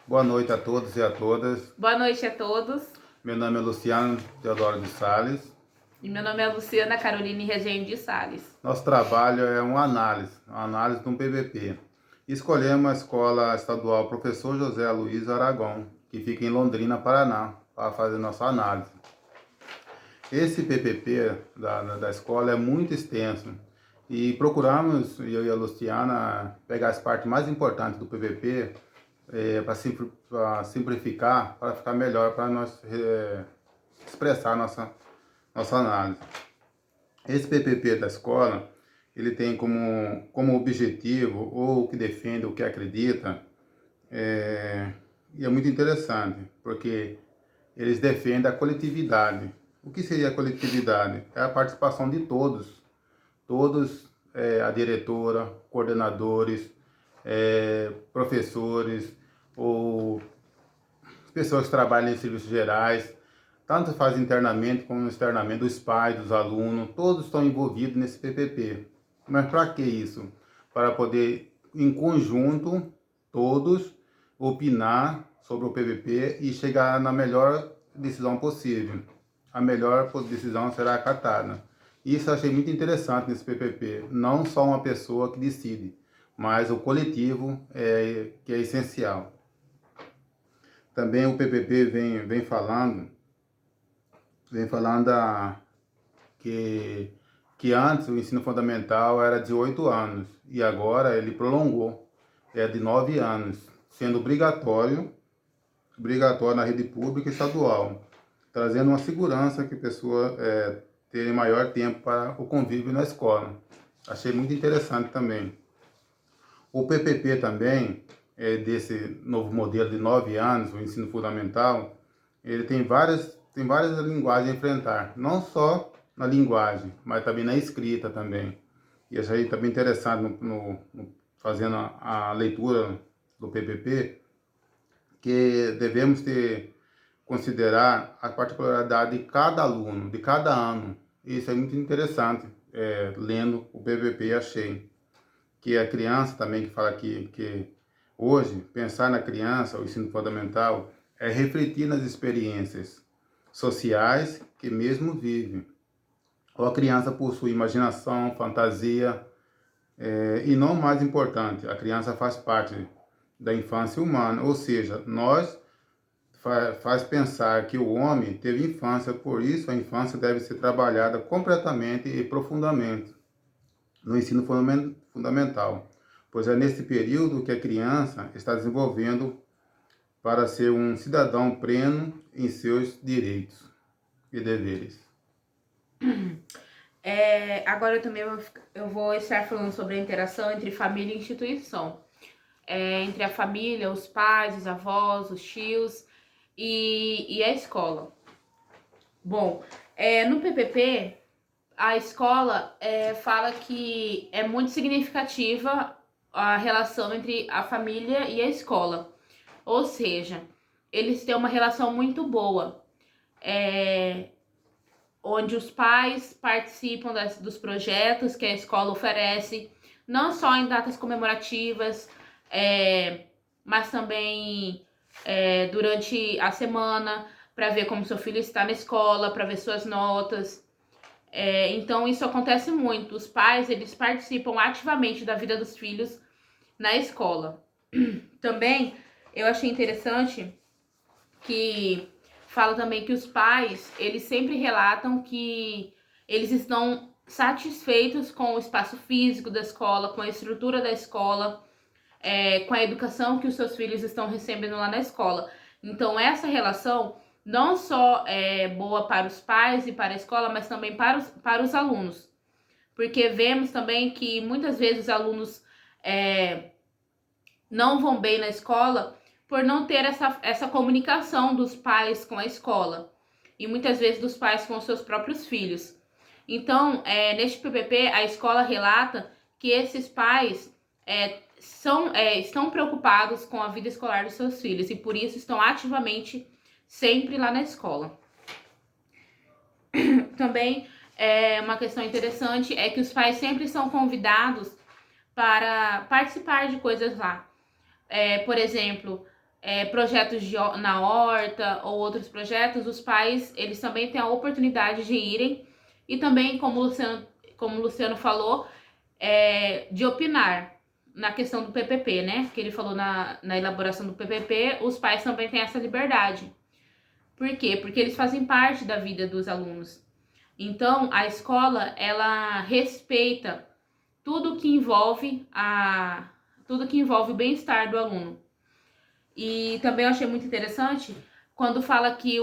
Boa noite a todos e a todas. Boa noite a todos. Meu nome é Luciano Teodoro de Sales. E meu nome é Luciana Caroline Rezende de Sales. Nosso trabalho é uma análise de um PPP. Escolhemos a Escola Estadual Professor José Aloysio Aragão, que fica em Londrina, Paraná, para fazer nossa análise. Esse PPP da escola é muito extenso e procuramos, eu e a Luciana, pegar as partes mais importantes do PPP para simplificar, para ficar melhor, para nós expressar nossa análise. Esse PPP da escola, ele tem como objetivo, ou o que defende, o que acredita, e é muito interessante, porque eles defendem a coletividade. O que seria a coletividade? É a participação de todos, a diretora, coordenadores, professores, ou pessoas que trabalham em serviços gerais, tanto faz internamente como externamente, os pais, dos alunos, todos estão envolvidos nesse PPP. Mas para que isso? Para poder, em conjunto, todos opinar sobre o PPP e chegar na melhor decisão possível. A melhor decisão será acatada. Isso eu achei muito interessante nesse PPP. Não só uma pessoa que decide, mas o coletivo que é essencial. Também o PPP vem falando que antes o ensino fundamental era de 8 anos e agora ele prolongou, é de 9 anos, sendo obrigatório na rede pública e estadual, trazendo uma segurança que a pessoa tenha maior tempo para o convívio na escola. Achei muito interessante também. O PPP também, desse novo modelo de 9 anos, o ensino fundamental, ele tem várias linguagens a enfrentar, não só na linguagem, mas também na escrita também. E achei também interessante fazendo a leitura do PPP, que devemos considerar a particularidade de cada aluno, de cada ano. Isso é muito interessante, lendo o PPP, achei. Que a criança também, que fala que hoje, pensar na criança, o ensino fundamental, é refletir nas experiências sociais que mesmo vive. Ou a criança possui imaginação, fantasia, e não mais importante, a criança faz parte da infância humana, ou seja, nós faz pensar que o homem teve infância, por isso a infância deve ser trabalhada completamente e profundamente no ensino fundamental, pois é nesse período que a criança está desenvolvendo para ser um cidadão pleno em seus direitos e deveres. Agora eu vou estar falando sobre a interação entre família e instituição. Entre a família, os pais, os avós, os tios e a escola. Bom, no PPP, a escola fala que é muito significativa a relação entre a família e a escola. Ou seja, eles têm uma relação muito boa, onde os pais participam dos projetos que a escola oferece, não só em datas comemorativas, mas também durante a semana, para ver como seu filho está na escola, para ver suas notas. Então isso acontece muito. Os pais, eles participam ativamente da vida dos filhos na escola. Também eu achei interessante que fala também que os pais, eles sempre relatam que eles estão satisfeitos com o espaço físico da escola, com a estrutura da escola, com a educação que os seus filhos estão recebendo lá na escola. Então essa relação não só é boa para os pais e para a escola, mas também para os alunos. Porque vemos também que muitas vezes os alunos não vão bem na escola por não ter essa comunicação dos pais com a escola. E muitas vezes dos pais com os seus próprios filhos. Então, neste PPP, a escola relata que esses pais estão preocupados com a vida escolar dos seus filhos e por isso estão ativamente sempre lá na escola. Também uma questão interessante é que os pais sempre são convidados para participar de coisas lá. Por exemplo, projetos na horta ou outros projetos, os pais, eles também têm a oportunidade de irem e também, como o Luciano falou, de opinar na questão do PPP, né? Que ele falou na elaboração do PPP, os pais também têm essa liberdade. Por quê? Porque eles fazem parte da vida dos alunos. Então, a escola, ela respeita tudo que envolve o bem-estar do aluno. E também eu achei muito interessante quando fala que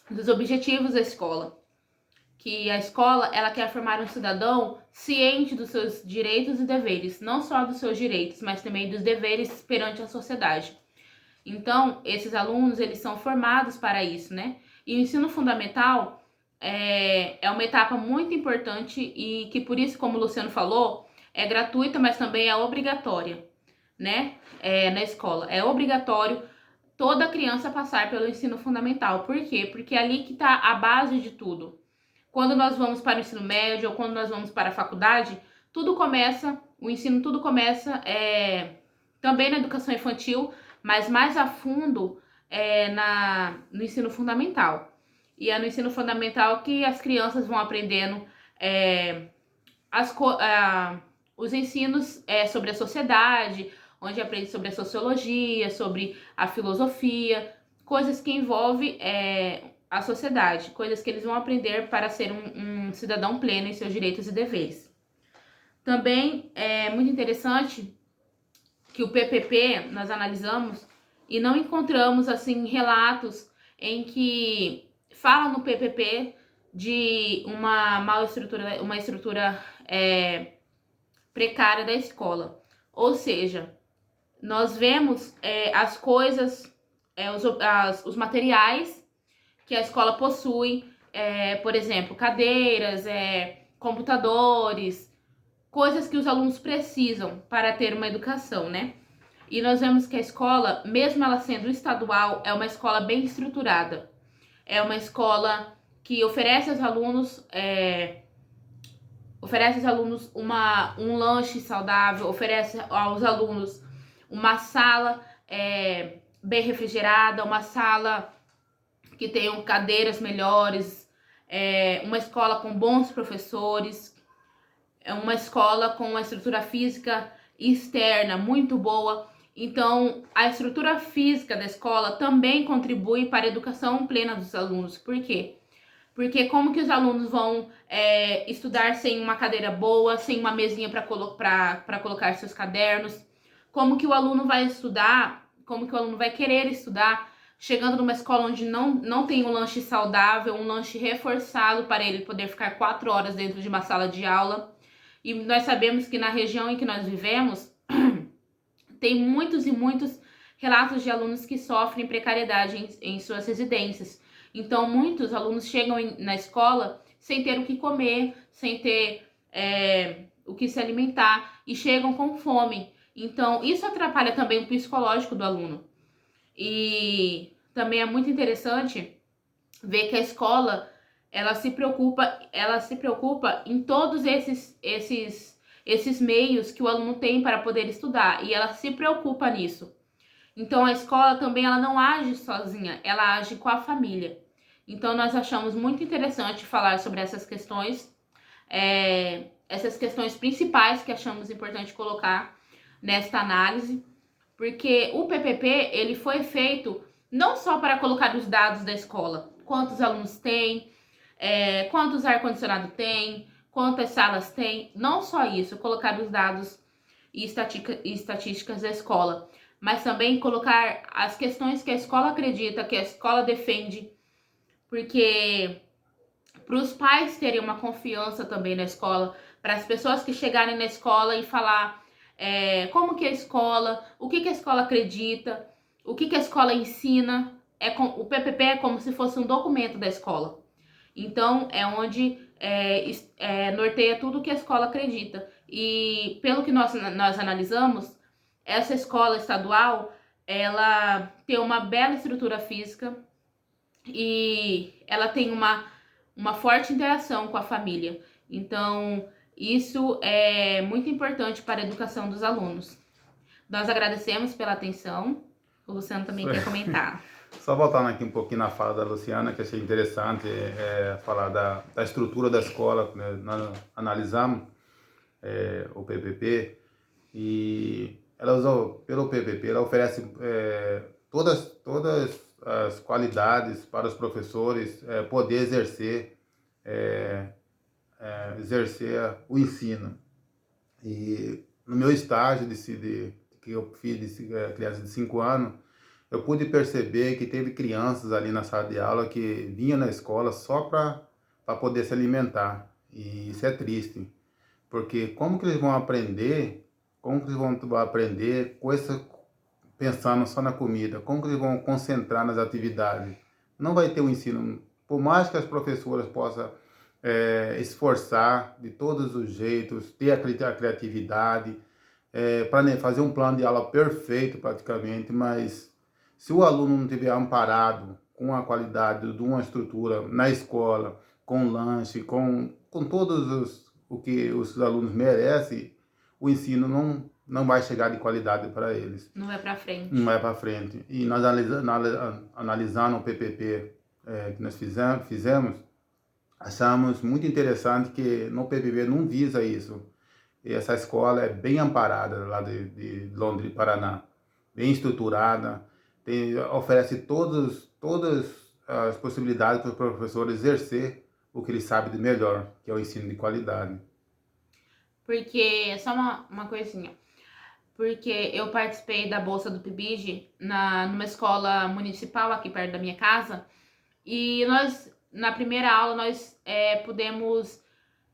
dos objetivos da escola, que a escola, ela quer formar um cidadão ciente dos seus direitos e deveres, não só dos seus direitos, mas também dos deveres perante a sociedade. Então, esses alunos, eles são formados para isso, né? E o ensino fundamental é uma etapa muito importante e que, por isso, como o Luciano falou, é gratuita, mas também é obrigatória, né? Na escola. É obrigatório toda criança passar pelo ensino fundamental. Por quê? Porque é ali que está a base de tudo. Quando nós vamos para o ensino médio ou quando nós vamos para a faculdade, o ensino tudo começa também na educação infantil, mas mais a fundo no ensino fundamental. E é no ensino fundamental que as crianças vão aprendendo os ensinos sobre a sociedade, onde aprende sobre a sociologia, sobre a filosofia, coisas que envolvem a sociedade, coisas que eles vão aprender para ser um cidadão pleno em seus direitos e deveres. Também é muito interessante que o PPP nós analisamos e não encontramos assim relatos em que fala no PPP de uma estrutura precária da escola. Ou seja, nós vemos as coisas, os materiais que a escola possui, por exemplo, cadeiras, computadores, coisas que os alunos precisam para ter uma educação, né? E nós vemos que a escola, mesmo ela sendo estadual, é uma escola bem estruturada. É uma escola que oferece aos alunos um lanche saudável, oferece aos alunos uma sala bem refrigerada, uma sala que tenham cadeiras melhores, uma escola com bons professores, uma escola com uma estrutura física externa muito boa. Então, a estrutura física da escola também contribui para a educação plena dos alunos. Por quê? Porque como que os alunos vão estudar sem uma cadeira boa, sem uma mesinha para colocar seus cadernos? Como que o aluno vai estudar? Como que o aluno vai querer estudar chegando numa escola onde não tem um lanche saudável, um lanche reforçado para ele poder ficar 4 horas dentro de uma sala de aula? E nós sabemos que na região em que nós vivemos, tem muitos e muitos relatos de alunos que sofrem precariedade em suas residências. Então, muitos alunos chegam na escola sem ter o que comer, sem ter o que se alimentar e chegam com fome. Então, isso atrapalha também o psicológico do aluno. E também é muito interessante ver que a escola ela se preocupa em todos esses meios que o aluno tem para poder estudar, e ela se preocupa nisso. Então a escola também ela não age sozinha, ela age com a família. Então nós achamos muito interessante falar sobre essas questões principais que achamos importante colocar nesta análise, porque o PPP ele foi feito não só para colocar os dados da escola, quantos alunos tem, quantos ar-condicionado tem, quantas salas tem, não só isso, colocar os dados e estatísticas da escola, mas também colocar as questões que a escola acredita, que a escola defende, porque para os pais terem uma confiança também na escola, para as pessoas que chegarem na escola e falar como que é a escola, o que a escola acredita, o que a escola ensina. O PPP é como se fosse um documento da escola. Então, é onde norteia tudo que a escola acredita. E pelo que nós analisamos, essa escola estadual, ela tem uma bela estrutura física e ela tem uma forte interação com a família. Então, isso é muito importante para a educação dos alunos. Nós agradecemos pela atenção. O Luciano também quer comentar. Só voltando aqui um pouquinho na fala da Luciana, que achei interessante falar da estrutura da escola, né? Nós analisamos o PPP e ela usou, pelo PPP, ela oferece todas as qualidades para os professores poder exercer o ensino. E no meu estágio que eu fiz de criança de 5 anos, eu pude perceber que teve crianças ali na sala de aula que vinham na escola só para poder se alimentar. E isso é triste, porque como que eles vão aprender, pensando só na comida? Como que eles vão concentrar nas atividades? Não vai ter o ensino, por mais que as professoras possam esforçar de todos os jeitos, ter a criatividade, para fazer um plano de aula perfeito praticamente, mas se o aluno não estiver amparado com a qualidade de uma estrutura na escola, com lanche, com todos o que os alunos merecem, o ensino não vai chegar de qualidade para eles. Não vai para frente. Não vai para frente. E nós analisando o PPP que nós fizemos, achamos muito interessante que no PPP não visa isso. E essa escola é bem amparada lá de Londrina, Paraná, bem estruturada, oferece todas as possibilidades para os professores exercer o que eles sabem de melhor, que é o ensino de qualidade. Porque, só uma coisinha, porque eu participei da bolsa do PIBID numa escola municipal aqui perto da minha casa, e nós, na primeira aula, nós pudemos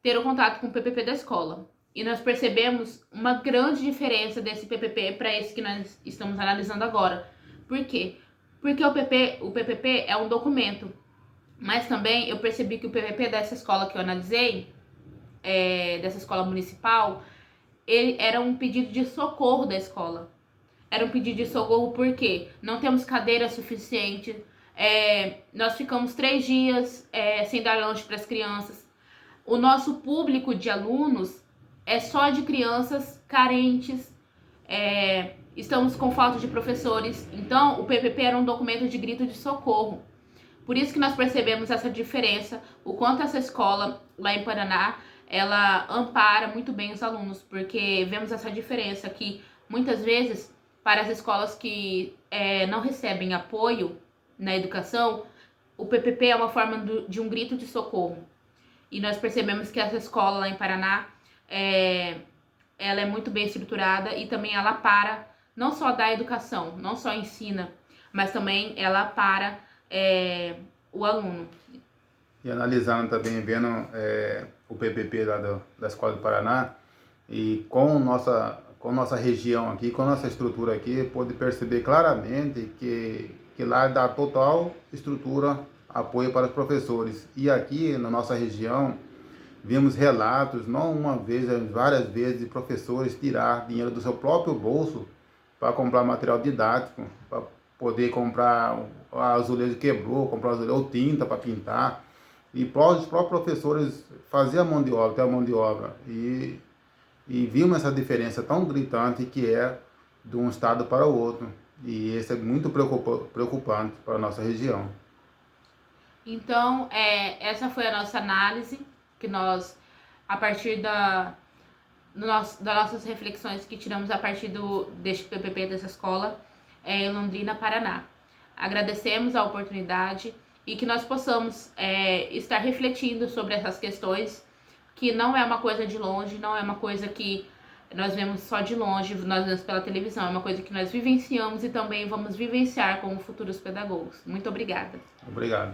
ter o contato com o PPP da escola. E nós percebemos uma grande diferença desse PPP para esse que nós estamos analisando agora. Por quê? Porque o PPP é um documento, mas também eu percebi que o PPP dessa escola que eu analisei, dessa escola municipal, ele era um pedido de socorro da escola. Era um pedido de socorro porque não temos cadeira suficiente, nós ficamos 3 dias sem dar lanche para as crianças. O nosso público de alunos é só de crianças carentes, estamos com falta de professores. Então, o PPP era um documento de grito de socorro. Por isso que nós percebemos essa diferença, o quanto essa escola lá em Paraná, ela ampara muito bem os alunos, porque vemos essa diferença que muitas vezes para as escolas que não recebem apoio na educação, o PPP é uma forma de um grito de socorro. E nós percebemos que essa escola lá em Paraná, ela é muito bem estruturada e também ela para, não só da educação, não só ensina, mas também ela para o aluno. E analisando também, vendo o PPP lá da Escola do Paraná, e com nossa região aqui, com nossa estrutura aqui, pode perceber claramente que lá dá total estrutura, apoio para os professores. E aqui na nossa região, vimos relatos, não uma vez, várias vezes, de professores tirar dinheiro do seu próprio bolso para comprar material didático, para poder comprar azulejo que quebrou, comprar azulejo ou tinta para pintar. E os próprios professores faziam ter a mão de obra. E vimos essa diferença tão gritante que é de um estado para o outro. E isso é muito preocupante para a nossa região. Então, essa foi a nossa análise, que nós, a partir das nossas reflexões que tiramos a partir deste PPP dessa escola em Londrina, Paraná. Agradecemos a oportunidade e que nós possamos estar refletindo sobre essas questões, que não é uma coisa de longe, não é uma coisa que nós vemos só de longe, nós vemos pela televisão, é uma coisa que nós vivenciamos e também vamos vivenciar como futuros pedagogos. Muito obrigada. Obrigado.